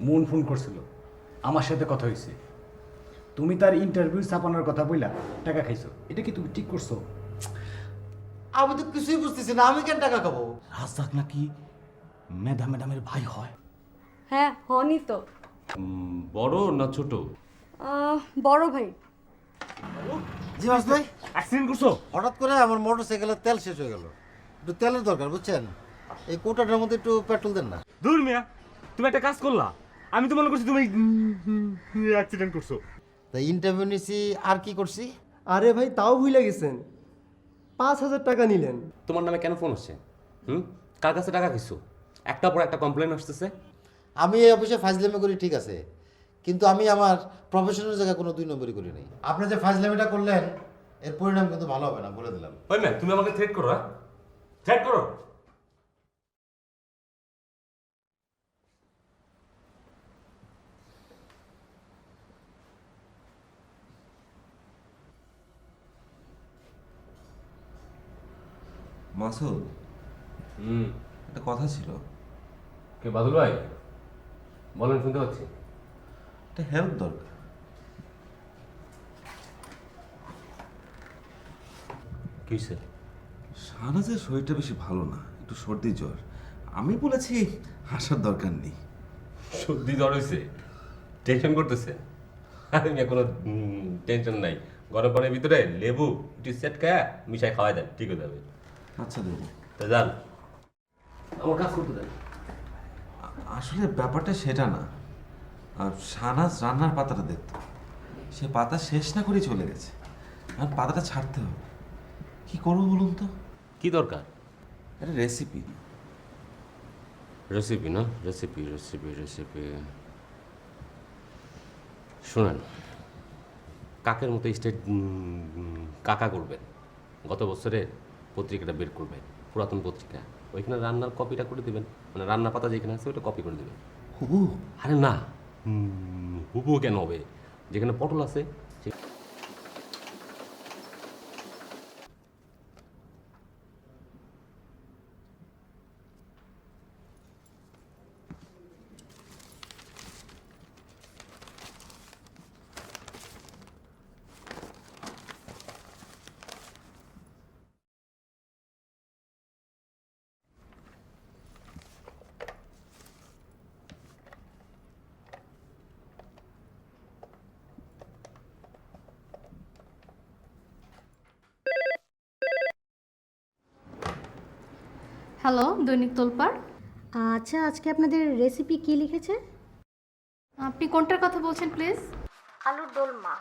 মন ফোন করছিল, আমার সাথে কথা হয়েছে। তুমি তার ইন্টারভিউ ছাপানোর কথা বইলা টাকা খাইছো, এটা কি তুমি ঠিক করছো? আমি তো কিছুই বুঝতেছি না, আমি কেন টাকা খাবো? রাজ্জাক নাকি ম্যাডামের ভাই হয়। হ্যাঁ হনই তো। বড় না ছোট? বড় ভাই। জি মাস ভাই, অ্যাক্সিডেন্ট করছো? হঠাৎ করে আমার মোটর সাইকেলের তেল শেষ হয়ে গেল, একটু তেলের দরকার বুঝছেন। এই কোটাটার মধ্যে একটু পেট্রোল দেন না। দূর মিয়া, তুমি একটা কাজ করলা, আমি তো মনে করছি তুমি অ্যাক্সিডেন্ট করছো। তাই ইন্টারভিউ নিছি, আর কি করছি? আরে ভাই তাও ভুলে গেছেন, 5,000 টাকা নিলেন। তোমার নামে কেন ফোন আসছে? কার কাছে টাকা কিছু? একটা পর একটা কমপ্লেন আসতেছে। আমি এই অফিসে ফাজলামি করি ঠিক আছে, কিন্তু আমি আমার প্রফেশনাল জায়গায় কোনো 2 নম্বরই করি নাই। আপনি যে ফাজলামিটা করলেন এর পরিণাম কিন্তু ভালো হবে না, বলে দিলাম। ওই ম্যাম, তুমি আমাকে থ্রেট করো? হ্যাঁ, থ্রেট করো? মাসুদ, একটা কথা ছিল। কে বাদল ভাই? বলেন, শুনতে পাচ্ছি। একটা হেল্প দরকার। কিসে? শাহনাজের শরীরটা বেশি ভালো না, একটু সর্দি জ্বর। আমি বলেছি হাসার দরকার নেই। সর্দি জ্বর হয়েছে? টেনশন করতেছে? আরে মিয়া, কোনো টেনশন নাই। গরম পানির ভিতরে লেবু একটু সেট খায়া মিশাই খাওয়াই দেন, ঠিক হয়ে যাবে। আচ্ছা দেবো। তা যান, আমার কাজ করতে দেন। আসলে ব্যাপারটা সেটা না। শাহনাজ রান্নার পাতাটা দেখতো, সে পাতা শেষ না করেই চলে গেছে। আর পাতাটা ছাড়তে হবে। কি করবো বলুন তো? কি দরকার? একটা রেসিপি। রেসিপি না? রেসিপি রেসিপি রেসিপি শোনেন, কাকের মতো স্টেট কাকা করবেন। গত বছরের পত্রিকাটা বের করবেন, পুরাতন পত্রিকা। ওইখানে রান্নার কপিটা করে দেবেন, মানে রান্না পাতা যেখানে আছে ওইটা কপি করে দেবেন। হুবু? আরে না, হুবু কেন হবে? যেখানে পটল আছে হ্যালো, দৈনিক তোলপাড়। আচ্ছা, আজকে আপনাদের রেসিপি কি লিখেছে? আপনি কোনটার কথা বলছেন প্লিজ? আলুর দোলমা।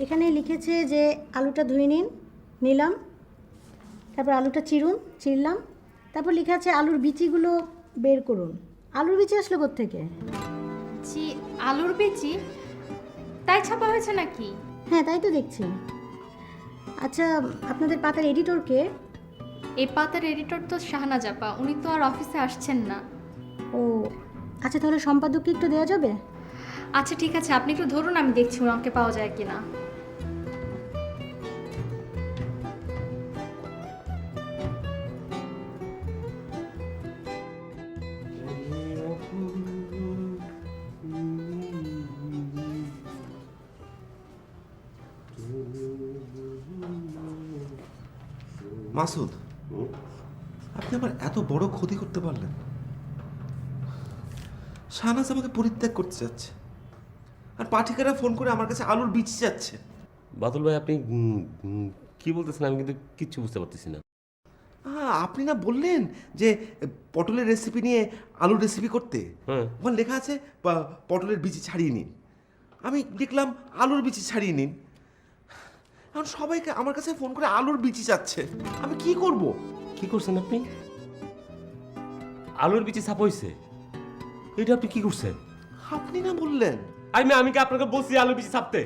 এখানে লিখেছে যে আলুটা ধুয়ে নিলাম, তারপর আলুটা চিরলাম, তারপর লেখা আছে আলুর বিচিগুলো বের করুন। আলুর বিচি আসলো কোত্থেকে? জি, আলুর বিচি? তাই ছাপা হয়েছে নাকি? হ্যাঁ, তাই তো দেখছি। আচ্ছা, আপনাদের পাতার এডিটর কে? এই পাতার এডিটর তো শাহানা জাপা, উনি তো আর অফিসে আসছেন না। ও আচ্ছা, তাহলে সম্পাদককে একটু দেওয়া যাবে? আচ্ছা ঠিক আছে, আপনি একটু ধরুন, আমি দেখছি ওনাকে পাওয়া যায় কিনা। মাসুদ, আপনি আমার এত বড় ক্ষতি করতে পারলেন? শাহনাজ আমাকে পরিত্যাগ করতে যাচ্ছে, আর পাঠিকারা ফোন করে আমার কাছে আলুর বীজ যাচ্ছে। বাদল ভাই, আপনি কি বলতেছেন? আমি কিন্তু কিচ্ছু বুঝতে পারতেছি না। আপনি না বললেন যে পটলের রেসিপি নিয়ে আলুর রেসিপি করতে? হ্যাঁ। ওখানে লেখা আছে পটলের বীজ ছাড়িয়ে নিন। আমি দেখলাম আলুর বীজ ছাড়িয়ে নিন। এখন সবাইকে আমার কাছে ফোন করে আলুর বীজ চাচ্ছে, আমি কি করব? কি করছেন আপনি? আলুর বিচি ছাপ হয়েছে? এটা আপনি কি করছেন? আপনি না বললেন? আমি কি আপনাকে বলছি আলুর বিচি ছাপতে?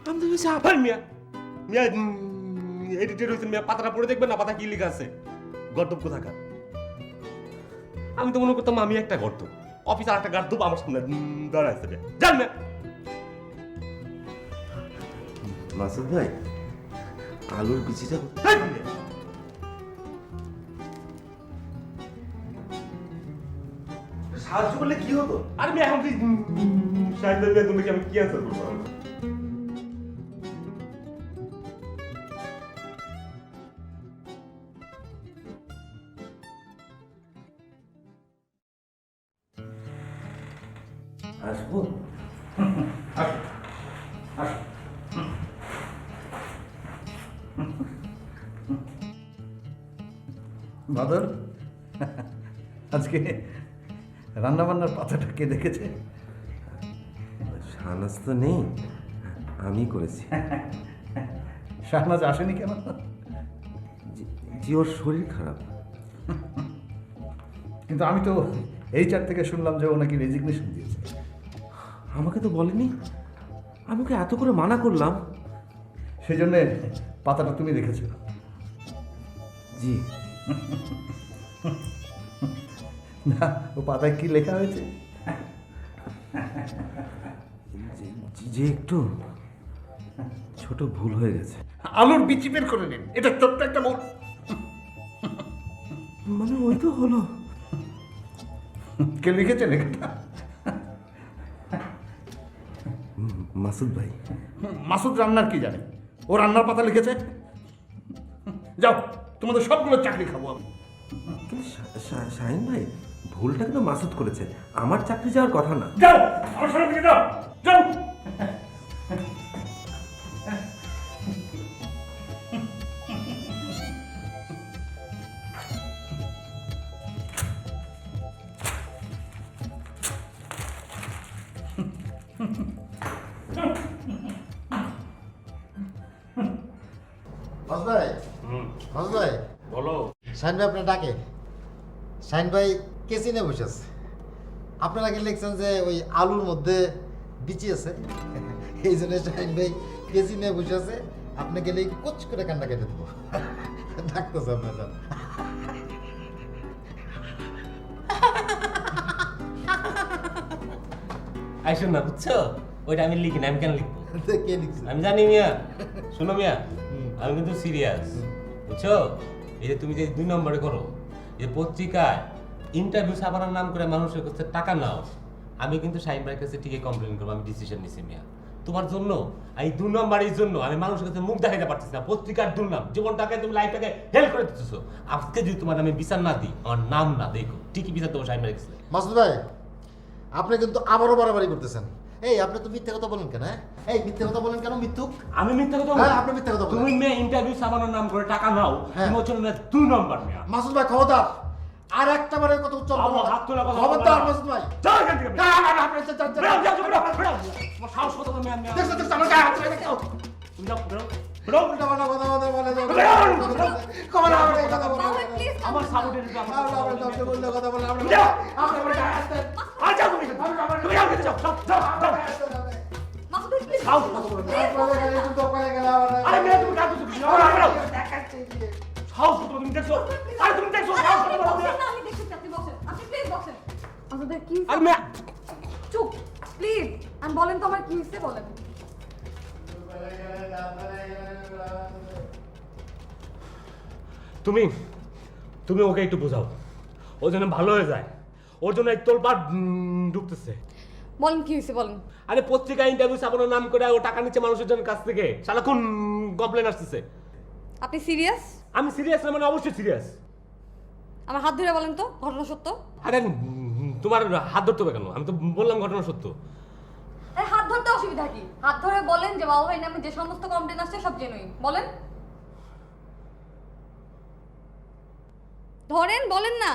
আমি তো ভেবেছি আবার মিয়া মিয়া এডিটেড হয়েছেন মিয়া, পাতাটা পড়ে দেখবেন না, পাতা কি লেখা আছে। গর্দব কোথাকার! আমি তো মনে করতাম আমি একটা গর্দব, অফিস আর একটা গর্দব আমার সামনে দাঁড়াইছে। জান না মাসুদ ভাই, আলুর বীজটা সাহায্য করলে কি হতো? আর আমি এখন তুই সাহিত্য বেতনকে আমি কি অ্যান্সার করবো? আসবো? বাদল, আজকে রান্নাবান্নার পাতাটা কে দেখেছে? শাহনাজ তো নেই, আমি করেছি। শাহনাজ আসেনি কেন? জি ওর শরীর খারাপ। কিন্তু আমি তো HR থেকে শুনলাম যে ও নাকি রেজিগনেশন দিয়েছে। আমাকে তো বলেনি, আমি ওকে এত করে মানা করলাম। সেই জন্যে পাতাটা তুমি দেখেছো। জি না, ও পাতায় কি লেখা হয়েছে? যে একটু ছোট ভুল হয়ে গেছে। আলুর বিচি বের করে নিন, এটা ছোট্ট একটা ভুল। মানে ওই তো হলো। কে লিখেছে লেখাটা? মাসুদ ভাই। মাসুদ রান্নার কি জানে? ও রান্নার পাতা লিখেছে। যাও, তোমাদের সবগুলো চাকরি খাবো আমি। কিন্তু শাহিন ভাই, ভুলটা কিন্তু মাসুদ করেছে, আমার চাকরি যাওয়ার কথা না। যাও, আমার সামনে থেকে যাও, যাও। মাসুদ ভাই, মাসুদ ভাই, বলো। শাহিন ভাই আপনার ডাকে। শাহিন ভাই কেসি নিয়ে বসে আছে। আপনারা কি লিখছেন যে ওই আলুর মধ্যে বিচি আছে, এই জন্য শাহিন ভাই কেসি নিয়ে বসে আছে। আপনি গেলে কোচ করে কান্না কেটে দেবো। ডাকতেছে আপনার। আইসুন না, বুঝছো? ওইটা আমি লিখি না, আমি কেন লিখবো? কে লিখছে? আমি জানি মিয়া। শোনো মিয়া, আমি কিন্তু সিরিয়াস, বুঝছো? এই যে তুমি যে 2 নম্বরে করো, যে পত্রিকায় ইন্টারভিউ ছাপানোর নাম করে মানুষের কাছে টাকা নাও, আমি কিন্তু শাহিন ভাইয়ের কাছে ঠিকই কমপ্লেন করবো। আমি ডিসিশন নিছি মিয়া, তোমার জন্য, এই 2 নম্বরের জন্য আমি মানুষের কাছে মুখ দেখাইতে পারতেছি না। পত্রিকার দুর্নাম, জীবনটাকে তুমি লাইফটাকে হেল্প করে দিতেছো। আজকে যদি তোমার আমি বিচার না দিই, আমার নাম না দেখো, ঠিকই বিচার দেবো শাহিন ভাইয়ের কাছে। মাসুদ ভাই, আপনি কিন্তু আবারও বাড়াবাড়ি করতেছেন। এই আপনি তো মিথ্যে কথা বলেন কেন? এই মিথ্যে কথা বলেন কেন? মিথ্যুক। আমি মিথ্যা কথা হ্যাঁ, আপনি মিথ্যা কথা বলেন। তুমি মেয়ে ইন্টারভিউ ছাপানোর নাম করে টাকা নাও, হ্যাঁ। তুমি হচ্ছে মেয়ে 2 নম্বর মেয়া। মাসুদ ভাই খবরদার, আর একটা বারের কথা উচ্চারণ করবেন না। হাত তোলা কথা খবরদার মাসুদ ভাই। যাও এখান থেকে। না, না, না, আপনি যান, যান, যান। বেরো, যাও, বেরো, বেরো। তোমার সাহস কত তুমি আমি দেখছো, দেখছো, আমার গায়ে হাত তুলে দেখছো? তুমি যাও, বেরো, বেরো। উল্টাপাল্টা কথা বলে, বলে, বলে। বেরো। কমান আমার এই কথা বলে। বাবা প্লিজ আমার সাপোর্টের উপর আমার আমরা আবার দশটা বললে কথা বলে, আমরা- যাও। আমরা আমার গায়ে হাত দেন। আর যাও তুমি। তুমি যাও, যাও, যাও, যাও, যাও। মাসুদ ভাই প্লিজ সাহস কত বড়। আপনাদের গায়ে কিন্তু দোকানে গেলে আমার- আরে মেয়ে তুমি কাজ করছো, বেরো, বেরো। দেখাচ্ছি গিয়ে। সাহস কত বড়, তুমি দেখছো? আরে তুমি দেখছো সাহস কত বড়? বসেন না, আমি দেখছি আপনি বসেন, আপনি প্লিজ বসেন। মাসুদ ভাই কি আরে মেয়ে, চুপ প্লিজ, আমি বলেন তো আমার কি হইছে বলেন। তুমি তুমি ওকে একটু বোঝাও, ও যেন ভালো হয়ে যায়। ওর জন্য এই তোলপাড় ঢুকতেছে। বলেন কি হইছে বলেন। আরে পত্রিকা ইন্টারভিউ ছাপানোর নাম করে ও টাকা নিচ্ছে মানুষের জন্য কাছ থেকে, সারাক্ষণ কমপ্লেন আসতেছে। আপনি সিরিয়াস? আমি সিরিয়াস না, মানে অবশ্যই সিরিয়াস। আমার হাত ধরে বলেন তো ঘটনা সত্য? আরে তোমার হাত ধরতে হবে কেন? আমি তো বললাম ঘটনা সত্য। এই হাত ধরতে অসুবিধা কি? হাত ধরে বলেন যে বাবা ভাই নামে যে সমস্ত কমপ্লেন আসছে সব জেনুইন। বলেন, ধরেন, বলেন না,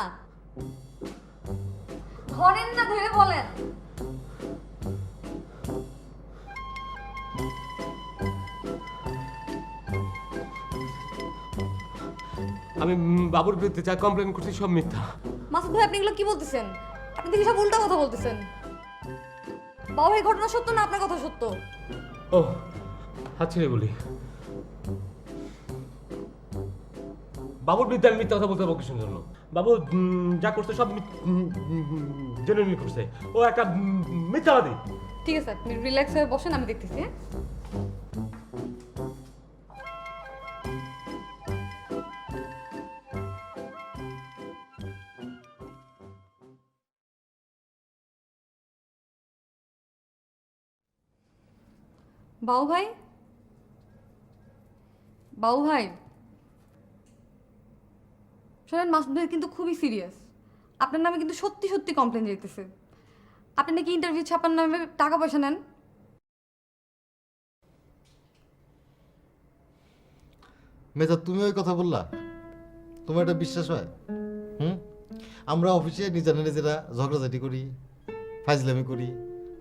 ধরেন না, ধরে বলেন। আমি বাবুর বিরুদ্ধে যা কমপ্লেন করছি সব মিথ্যা। মাসুদ ভাই আপনি এগুলো কি বলতেছেন? আপনি দেখি সব উল্টা কথা বলতেছেন। বাবা ভাই ঘটনা সত্য না আপনার কথা সত্য? ও হাত ছেড়ে বলি, বাবুর বিরুদ্ধে আমি মিথ্যা কথা বলতে পারবো কিসের জন্য? বাবু যা করছে সব জেনুইন করছে। ও একটা মিথ্যাবাদী। ঠিক আছে, আপনি রিল্যাক্স হয়ে বসেন, আমি দেখতেছি। হ্যাঁ। বাবু ভাই, বাবু ভাই, শোনেন, মাসুদ ভাই কিন্তু খুবই সিরিয়াস। আপনার নামে কিন্তু সত্যি সত্যি কমপ্লেন যেতেছে। আপনি নাকি ইন্টারভিউ ছাপার নামে টাকা পয়সা নেন। মেজা, তুমি ওই কথা বললা? তোমার এটা বিশ্বাস হয়? আমরা অফিসে নিজেরা ঝগড়াঝাটি করি, ফাইজলামি করি,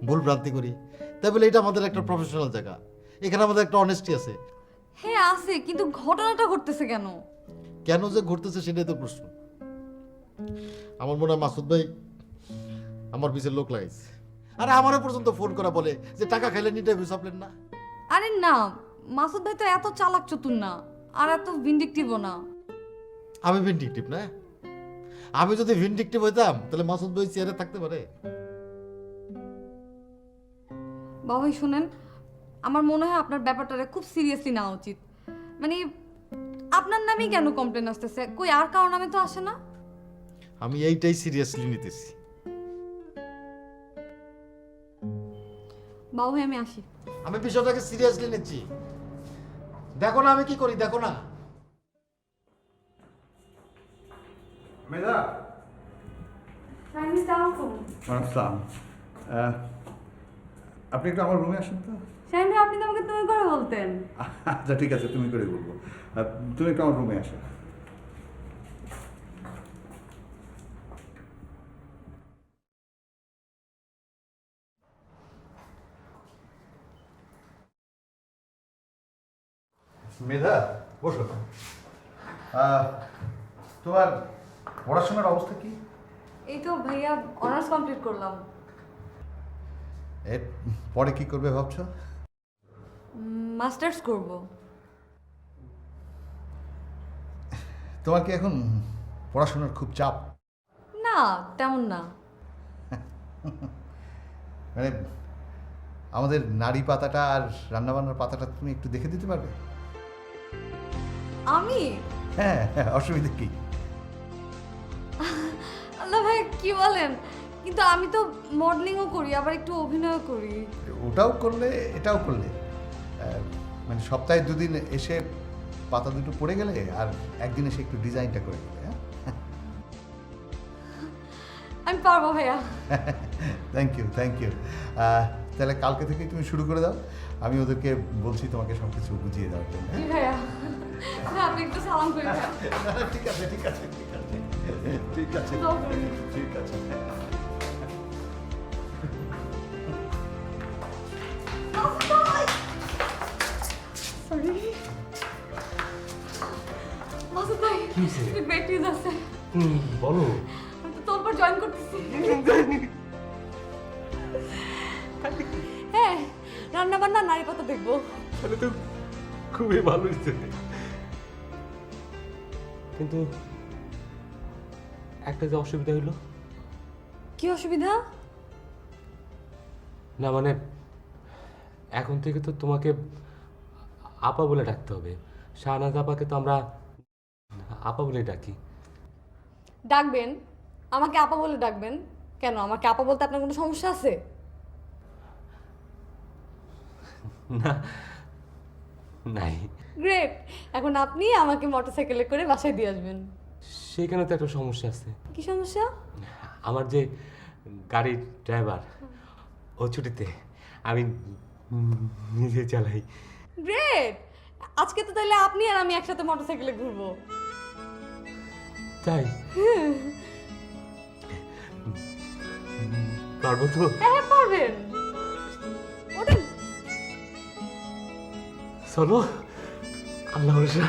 ভুল ভ্রান্তি করি, তাই বলে এটা আমাদের একটা প্রফেশনাল জায়গা। এখানে আমাদের একটা অনেস্টি আছে। হ্যাঁ আছে, কিন্তু ঘটনাটা ঘটতেছে কেন? কেন যে ঘটতেছে সেটাই তো প্রশ্ন। আমার মনে হয় মাসুদ ভাই আমার পিছের লোক লাগাইছে। আরে আমারও পর্যন্ত ফোন করা বলে যে টাকা খাইলেন, ইন্টারভিউ ছাপলেন না। আরে না, মাসুদ ভাই তো এত চালাক চতুর না, আর এত ভিন্ডিকটিভও না। আমি ভিন্ডিকটিভ না? আমি যদি ভিন্ডিকটিভ হইতাম তাহলে মাসুদ ভাই চেয়ারে থাকতে পারে? বাবা ভাই শুনেন, আমার মনে হয় আপনার ব্যাপারটা খুব সিরিয়াসলি নেওয়া উচিত। মানে আপনার নামেই কেন কমপ্লেন আসতেছে? কই আর কারো নামে তো আসে না। আমি এইটাই সিরিয়াসলি নিতেছি। বাবু ভাই আমি আসি। আমি বিষয়টাকে সিরিয়াসলি নিচ্ছি। দেখো না আমি কি করি, দেখো না। মেধা, আসসালাম। আপনি একটু আমার রুমে আসেন তো। শাহিন ভাই, আপনি তো আমাকে তুমি করে বলতেন। আচ্ছা ঠিক আছে, তুমি করে বলবো। তুমি একটু আমার রুমে আসো। মেধা, বসো। তোমার পড়াশোনার অবস্থা কি? এই তো ভাইয়া অনার্স কমপ্লিট করলাম। এর পরে কি করবে ভাবছো? মাস্টার্স করব। তোমার কি এখন পড়াশোনার খুব চাপ? না, তেমন না। মানে আমাদের নারী পাতাটা আর রান্নাবান্নার পাতাটা তুমি একটু দেখে দিতে পারবে? আমি? হ্যাঁ হ্যাঁ, অসুবিধা কি? আল্লাহ ভাই কি বলেন, কিন্তু আমি তো মডেলিংও করি, আবার একটু অভিনয়ও করি। ওটাও করলে এটাও করলে, মানে সপ্তাহে দুদিন এসে পাতা দুটো পড়ে গেলে আর একদিন এসে একটু ডিজাইনটা করে গেলে। হ্যাঁ, আমি পারবো ভাইয়া। Thank you thank you. তাহলে কালকে থেকে তুমি শুরু করে দাও, আমি ওদেরকে বলছি তোমাকে সব কিছু বুঝিয়ে দেওয়ার জন্য। জি ভাইয়া, আপনি একটু সালাম করে ভাইয়া। ঠিক আছে ঠিক আছে ঠিক আছে ঠিক আছে ঠিক আছে। মাসুদ ভাই, গ্রেট নিউজ আছে। বলো। আমি তো তোর পর জয়েন করতেছি। হ্যাঁ, রান্না বান্না নারী পাতা দেখবো। তাহলে তো খুবই ভালো হচ্ছে, কিন্তু একটা যে অসুবিধা হইলো। কি অসুবিধা? না মানে এখন থেকে তো তোমাকে আপা বলে ডাকতে হবে। শাহনাজ আপাকে তো আমরা আপা বলে ডাকি। ডাকবেন, আমাকে আপা বলে ডাকবেন। কেন, আমাকে আপা বলতে আপনার কোনো সমস্যা আছে? না, নাই। গ্রেট, এখন আপনি আমাকে মোটরসাইকেলে করে বাসায় দিয়ে আসবেন। সেখানে তো একটা সমস্যা আছে। কি সমস্যা? আমার যে গাড়ির ড্রাইভার, ও ছুটিতে, আমি নিজে চালাই। গ্রেট, আজকে তো তাহলে আপনি আর আমি একসাথে মোটরসাইকেলে ঘুরবো। তাই পারবো তো? হ্যাঁ পারবেন, ওঠেন। চলো, আল্লাহ ভরসা।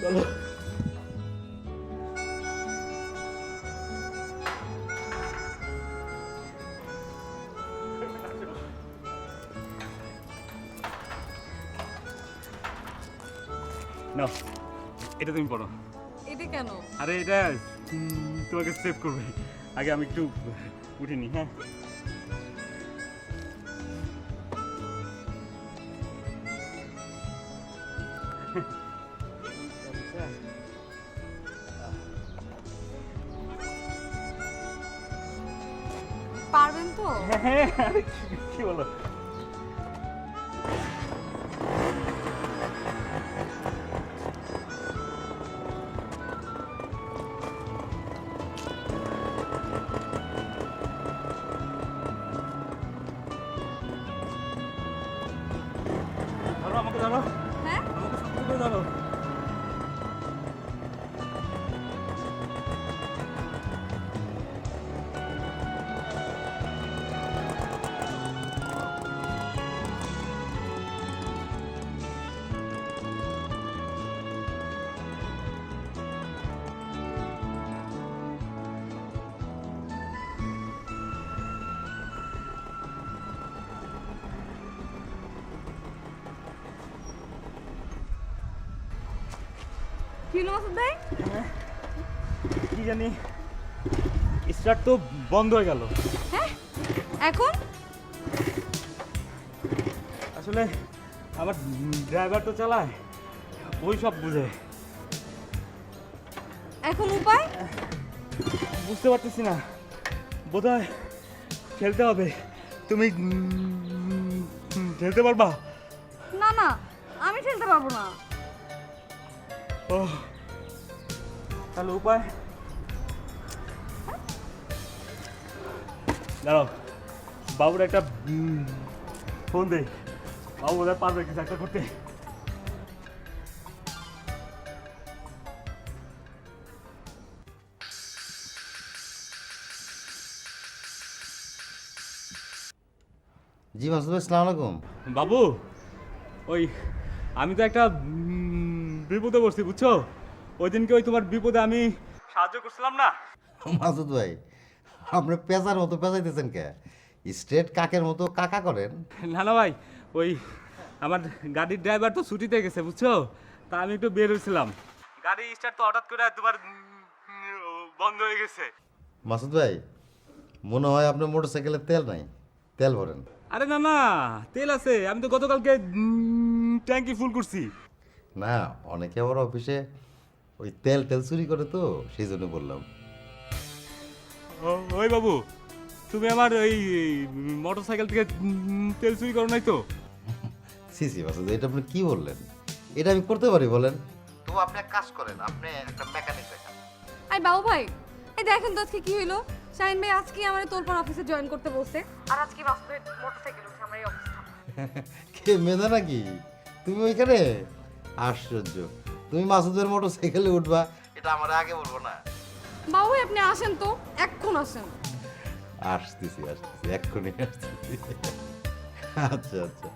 চলো। নাও, এটা তুমি পড়ো। এটা কেন? আরে এটা তোমাকে সেভ করবে। আগে আমি একটু উঠিনি। হ্যাঁ, পারবেন তো? হ্যাঁ, আরে কি বলো? ধরো আমাকে ধরো, হ্যাঁ আমাকে শক্ত করে ধরো। কি হলো মাসুদ ভাই? কি জানি স্টার্ট তো বন্ধ হয়ে গেল। হ্যাঁ এখন আসলে আমার ড্রাইভার তো চালায়, ওই সব বুঝে। এখন উপায়? বুঝতে পারতেছি না, বোধহয় খেলতে হবে। তুমি খেলতে পারবা? না না, আমি ঠেলতে পারবো না। ও তাহলে উপায়? দাঁড়াও, বাবুর একটা ফোন দে, বাবু বোধহয় পারবে কিছু একটা করতে। জি মাসুদ ভাই, আসসালামু আলাইকুম। বাবু, ওই আমি তো একটা বিপদে পড়ছি বুঝছো। ওই দিনকে ওই তোমার বিপদে আমি সাহায্য করছিলাম না। মাসুদ ভাই, আপনি পেঁচার মতো পেঁচাইতেছেন কে? স্ট্রেট কাকের মতো কাকা করেন। না না ভাই, ওই আমার গাড়ির ড্রাইভার তো ছুটিতে গেছে বুঝছো, তা আমি একটু বের হয়েছিলাম, গাড়ি স্টার্ট তো হঠাৎ করে তোমার বন্ধ হয়ে গেছে। মাসুদ ভাই, মনে হয় আপনার মোটর সাইকেলের তেল নাই, তেল ভরেন। আরে না না, তেল আছে, আমি তো গতকালকে ট্যাঙ্কি ফুল করছি। না, অনেকে আবার অফিসে ওই তেল তেল চুরি করে তো, সেই জন্য বললাম। ওই বাবু, তুমি আমার ওই মোটর সাইকেল থেকে তেল চুরি করো নাই তো? সি সি মাসুদ, এটা আপনি কি বললেন? এটা আমি করতে পারি বলেন? তো আপনি এক কাজ করেন, আপনি একটা মেকানিক দেখান। আই বাবু ভাই, এই দেখেন তো আজকে কি হইলো। শাহিন ভাই আজকে আমার তোলপাড় অফিসে জয়েন করতে বলছে, আর আজকে মাসুদের মোটরসাইকেল উঠে আমার এই অবস্থা। কে মেধা নাকি তুমি ওইখানে? আশ্চর্য, তুমি মাসুদের মোটর সাইকেলে উঠবা, এটা আমার আগে বলবো না? বাবু ভাই আপনি আসেন তো, এক্ষুন আসেন। আসতেছি আসতেছি, এক্ষুনি আসতেছি। আচ্ছা আচ্ছা।